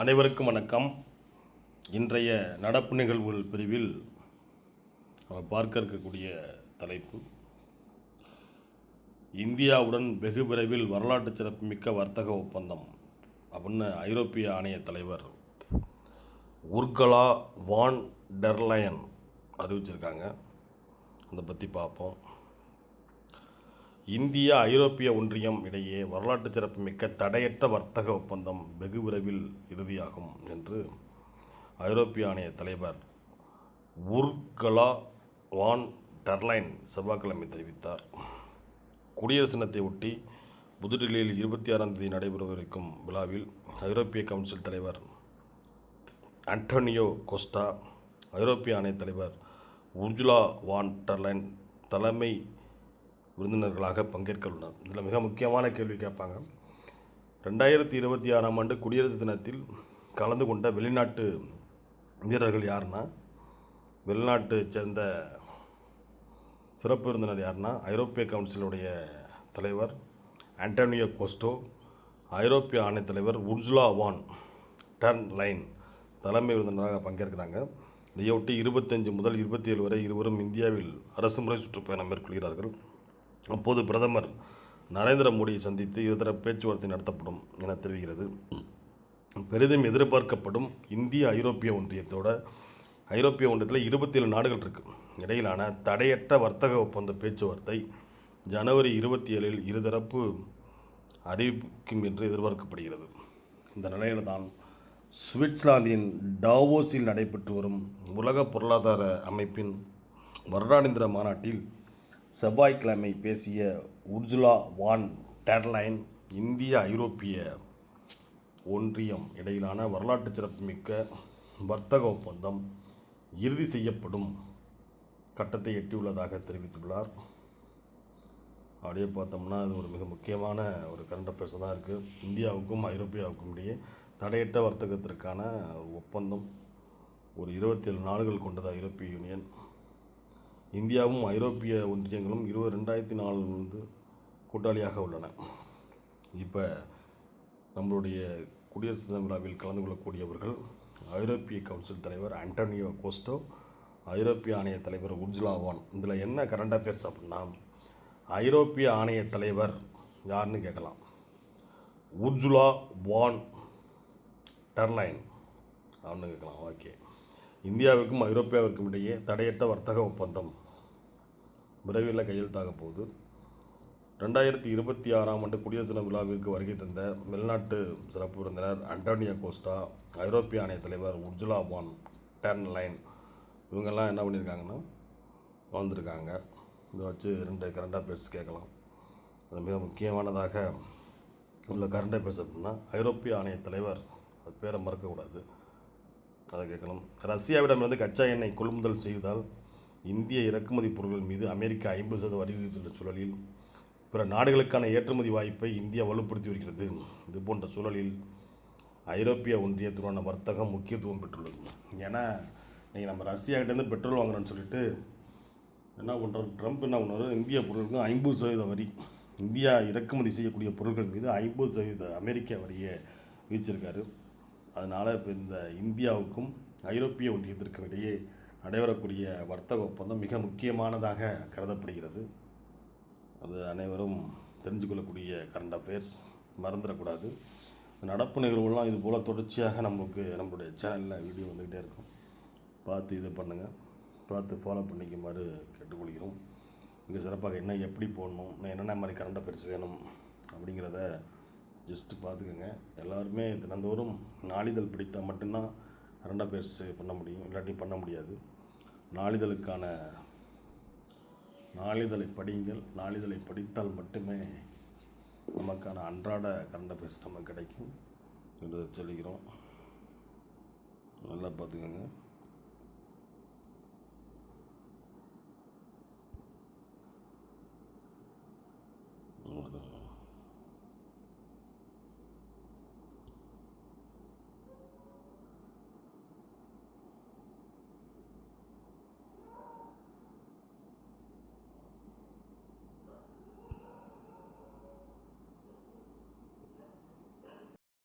அனைவருக்கும் வணக்கம். இன்றைய நடப்பு நிகழ்வுகள் பிரிவில் நம்ம பார்க்க இருக்கக்கூடிய தலைப்பு, இந்தியாவுடன் வெகு விரைவில் வரலாற்று சிறப்புமிக்க வர்த்தக ஒப்பந்தம் அப்படின்னு ஐரோப்பிய ஆணைய தலைவர் உர்சுலா வான் டெர் லயன் அறிவிச்சிருக்காங்க. அதை பற்றி பார்ப்போம். இந்தியா ஐரோப்பிய ஒன்றியம் இடையே வரலாற்று சிறப்புமிக்க தடையற்ற வர்த்தக ஒப்பந்தம் வெகு விரைவில் இறுதியாகும் என்று ஐரோப்பிய ஆணைய தலைவர் உர்சுலா வான் டெர் லயன் செவ்வாய்க்கிழமை தெரிவித்தார். குடியரசு தினத்தை ஒட்டி புதுடில்லியில் 26ஆம் தேதி நடைபெறவிருக்கும் விழாவில் ஐரோப்பிய கவுன்சில் தலைவர் ஆண்டோனியோ கோஸ்டா, ஐரோப்பிய ஆணைய தலைவர் உர்சுலா வான் டெர் லயன் தலைமை விருந்தினர்களாக பங்கேற்க உள்ளனர். இதில் மிக முக்கியமான கேள்வி கேட்பாங்க. 2026ஆம் ஆண்டு குடியரசு தினத்தில் கலந்து கொண்ட வெளிநாட்டு வீரர்கள் யாருன்னா, வெளிநாட்டு சேர்ந்த சிறப்பு விருந்தினர் யாருன்னா, ஐரோப்பிய கவுன்சிலுடைய தலைவர் ஆண்டோனியோ கோஸ்டா, ஐரோப்பிய ஆணைய தலைவர் உர்சுலா வான் டெர் லயன் தலைமை விருந்தினராக பங்கேற்கிறாங்க. இதையொட்டி 25 முதல் 27 வரை இருவரும் இந்தியாவில் அரசுமுறை சுற்றுப்பயணம் மேற்கொள்கிறார்கள். அப்போது பிரதமர் நரேந்திர மோடியை சந்தித்து இருதரப்பு பேச்சுவார்த்தை நடத்தப்படும் என தெரிவிக்கிறது. பெரிதும் எதிர்பார்க்கப்படும் இந்திய ஐரோப்பிய ஒன்றியத்தில் 27 நாடுகள் இருக்குது இடையிலான தடையற்ற வர்த்தக ஒப்பந்த பேச்சுவார்த்தை ஜனவரி 27இல் இருதரப்பு அறிவிக்கும் என்று எதிர்பார்க்கப்படுகிறது. இந்த நிலையில் தான் சுவிட்சர்லாந்தின் டாவோஸில் நடைபெற்று வரும் உலக பொருளாதார அமைப்பின் வருடாந்திர மாநாட்டில் செவ்வாய்க்கிழமை பேசிய உர்சுலா வான் டெர் லயன், இந்திய ஐரோப்பிய ஒன்றியம் இடையிலான வரலாற்று சிறப்புமிக்க வர்த்தக ஒப்பந்தம் இறுதி செய்யப்படும் கட்டத்தை எட்டியுள்ளதாக தெரிவித்துள்ளார். அப்படியே பார்த்தோம்னா அது ஒரு மிக முக்கியமான ஒரு கரண்ட் அஃபேர்ஸ் தான் இருக்குது. இந்தியாவுக்கும் ஐரோப்பியாவுக்கும் இடையே தடையற்ற வர்த்தகத்திற்கான ஒப்பந்தம் ஒரு 27 நாடுகள் கொண்டது ஐரோப்பிய யூனியன். இந்தியாவும் ஐரோப்பிய ஒன்றியங்களும் 2004 கூட்டாளியாக உள்ளன. இப்போ நம்மளுடைய குடியரசு தின விழாவில் கலந்து கொள்ளக்கூடியவர்கள் ஐரோப்பிய கவுன்சில் தலைவர் ஆண்டோனியோ கோஸ்டா, ஐரோப்பிய ஆணைய தலைவர் உர்சுலா வான். இதில் என்ன கரண்ட் அஃபேர்ஸ் அப்படின்னா, ஐரோப்பிய ஆணைய தலைவர் யாருன்னு கேட்கலாம். உர்சுலா வான் டெர் லயன் அப்படின்னு கேட்கலாம். ஓகே, இந்தியாவிற்கும் ஐரோப்பியாவிற்கும் இடையே தடையற்ற வர்த்தக ஒப்பந்தம் விரைவில் கையெழுத்தாக போகுது. 2026ஆம் ஆண்டு குடியரசு தின விழாவிற்கு வருகை தந்த வெளிநாட்டு சிறப்பு விருந்தினர் ஆண்டோனியோ கோஸ்டா, ஐரோப்பிய ஆணைய தலைவர் உர்சுலா வான் டெர் லயன் இவங்கெல்லாம் என்ன பண்ணியிருக்காங்கன்னா வந்திருக்காங்க. இதை வச்சு 2 கரண்ட் அஃபேர்ஸ் கேட்கலாம். அது மிக முக்கியமானதாக உள்ள கரண்ட் அஃபேர்ஸ் அப்படின்னா, ஐரோப்பிய ஆணைய தலைவர் அது பேரை மறக்கக்கூடாது, அதை கேட்கலாம். ரஷ்யாவிடமிருந்து கச்சா எண்ணெய் கொள்முதல் செய்வதால் இந்திய இறக்குமதி பொருட்கள் மீது அமெரிக்கா 50% வரி விதித்துள்ள சூழலில் பிற நாடுகளுக்கான ஏற்றுமதி வாய்ப்பை இந்தியா வலுப்படுத்தி வருகிறது. இது போன்ற சூழலில் ஐரோப்பிய ஒன்றியத்துடனான வர்த்தகம் முக்கியத்துவம் பெற்றுள்ளது. ஏன்னா நீங்கள் நம்ம ரஷ்யாகிட்டேருந்து பெட்ரோல் வாங்குறோன்னு சொல்லிட்டு என்ன பண்ணுறோம், ட்ரம்ப் என்ன பண்ணுறாரு, இந்திய பொருட்களுக்கு 50% வரி, இந்தியா இறக்குமதி செய்யக்கூடிய பொருட்கள் மீது 50% அமெரிக்க வரியை விதிச்சிருக்காரு. அதனால் இப்போ இந்த இந்தியாவுக்கும் ஐரோப்பிய ஒன்றியத்திற்கும் இடையே நடைபெறக்கூடிய வர்த்தக ஒப்பந்தம் மிக முக்கியமானதாக கருதப்படுகிறது. அது அனைவரும் தெரிஞ்சு கொள்ளக்கூடிய கரண்ட் அஃபேர்ஸ், மறந்துடக்கூடாது. நடப்பு நிகழ்வுகள்லாம் இது போல் தொடர்ச்சியாக நம்மளுடைய சேனலில் வீடியோ வந்துக்கிட்டே இருக்கும். பார்த்து இது பண்ணுங்கள், பார்த்து ஃபாலோ பண்ணிக்குமாறு கேட்டுக்கொள்கிறோம். இங்கே சிறப்பாக என்ன எப்படி போடணும், என்னென்ன மாதிரி கரண்ட் அஃபேர்ஸ் வேணும் அப்படிங்கிறத ஜஸ்ட்டு பார்த்துக்கோங்க. எல்லாருமே தினந்தோறும் நாளிதழ் படித்தால் மட்டும்தான் கரண்ட் அஃபேர்ஸ் பண்ண முடியும், இல்லாட்டி பண்ண முடியாது. நாளிதழை படியுங்கள். நாளிதழை படித்தால் மட்டுமே நமக்கான அன்றாட கரண்ட் அஃபேர்ஸ் நமக்கு கிடைக்கும் என்று சொல்லிக்கிறோம். நல்லா பார்த்துக்கோங்க.